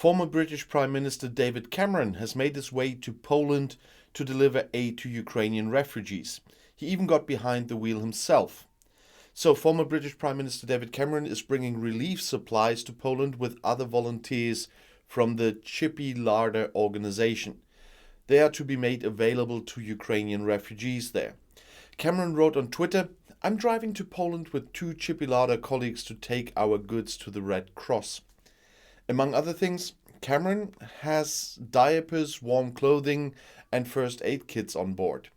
Former British Prime Minister David Cameron has made his way to Poland to deliver aid to Ukrainian refugees. He even got behind the wheel himself. So, former British Prime Minister David Cameron is bringing relief supplies to Poland with other volunteers from the Chippy Larder organization. They are to be made available to Ukrainian refugees there. Cameron wrote on Twitter, "I'm driving to Poland with 2 Chippy Larder colleagues to take our goods to the Red Cross." Among other things, Cameron has diapers, warm clothing, and first aid kits on board.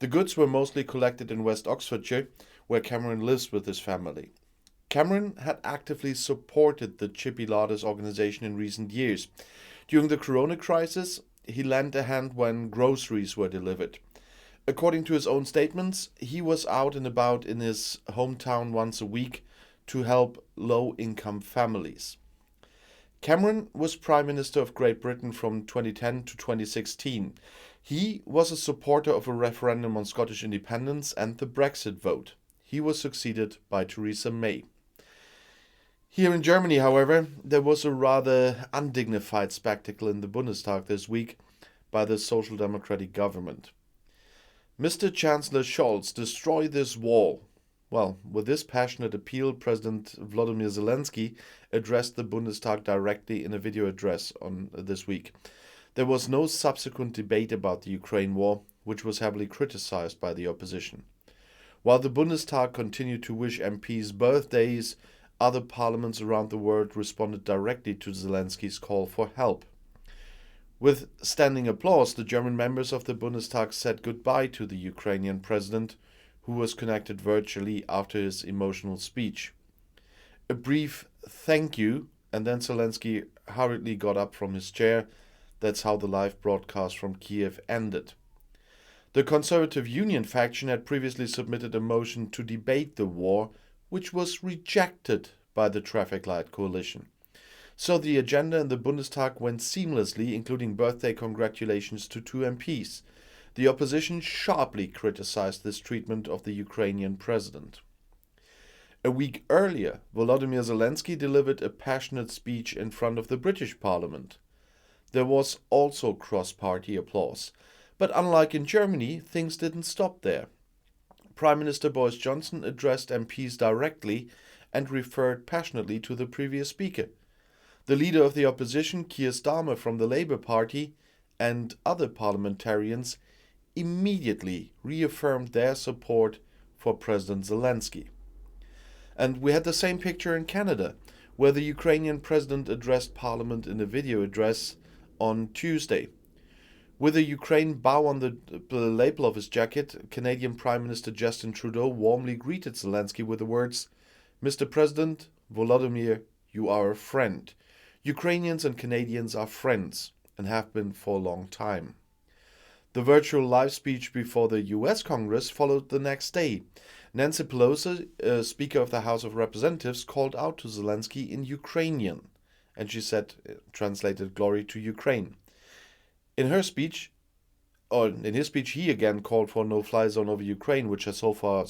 The goods were mostly collected in West Oxfordshire, where Cameron lives with his family. Cameron had actively supported the Chippy Larders organization in recent years. During the corona crisis, he lent a hand when groceries were delivered. According to his own statements, he was out and about in his hometown once a week to help low-income families. Cameron was Prime Minister of Great Britain from 2010 to 2016. He was a supporter of a referendum on Scottish independence and the Brexit vote. He was succeeded by Theresa May. Here in Germany, however, there was a rather undignified spectacle in the Bundestag this week by the Social Democratic government. Mr. Chancellor Scholz, destroy this wall. Well, with this passionate appeal, President Volodymyr Zelensky addressed the Bundestag directly in a video address on this week. There was no subsequent debate about the Ukraine war, which was heavily criticized by the opposition. While the Bundestag continued to wish MPs birthdays, other parliaments around the world responded directly to Zelensky's call for help. With standing applause, the German members of the Bundestag said goodbye to the Ukrainian president, who was connected virtually after his emotional speech. A brief thank you, and then Zelensky hurriedly got up from his chair. That's how the live broadcast from Kiev ended. The Conservative Union faction had previously submitted a motion to debate the war, which was rejected by the Traffic Light Coalition. So the agenda in the Bundestag went seamlessly, including birthday congratulations to 2 MPs. The opposition sharply criticized this treatment of the Ukrainian president. A week earlier, Volodymyr Zelensky delivered a passionate speech in front of the British Parliament. There was also cross-party applause. But unlike in Germany, things didn't stop there. Prime Minister Boris Johnson addressed MPs directly and referred passionately to the previous speaker. The leader of the opposition, Keir Starmer from the Labour Party, and other parliamentarians immediately reaffirmed their support for President Zelensky. And we had the same picture in Canada, where the Ukrainian president addressed Parliament in a video address on Tuesday. With a Ukraine bow on the lapel of his jacket, Canadian Prime Minister Justin Trudeau warmly greeted Zelensky with the words, "Mr. President, Volodymyr, you are a friend. Ukrainians and Canadians are friends and have been for a long time." The virtual live speech before the US Congress followed the next day. Nancy Pelosi, Speaker of the House of Representatives, called out to Zelensky in Ukrainian, and she said, translated, "Glory to Ukraine." In his speech, he again called for a no-fly zone over Ukraine, which has so far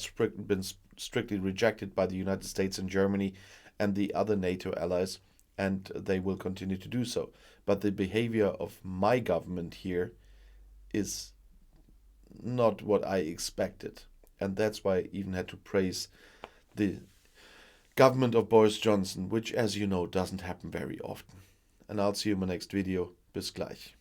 been strictly rejected by the United States and Germany and the other NATO allies, and they will continue to do so. But the behavior of my government here is not what I expected. And that's why I even had to praise the government of Boris Johnson, which, as you know, doesn't happen very often. And I'll see you in my next video. Bis gleich.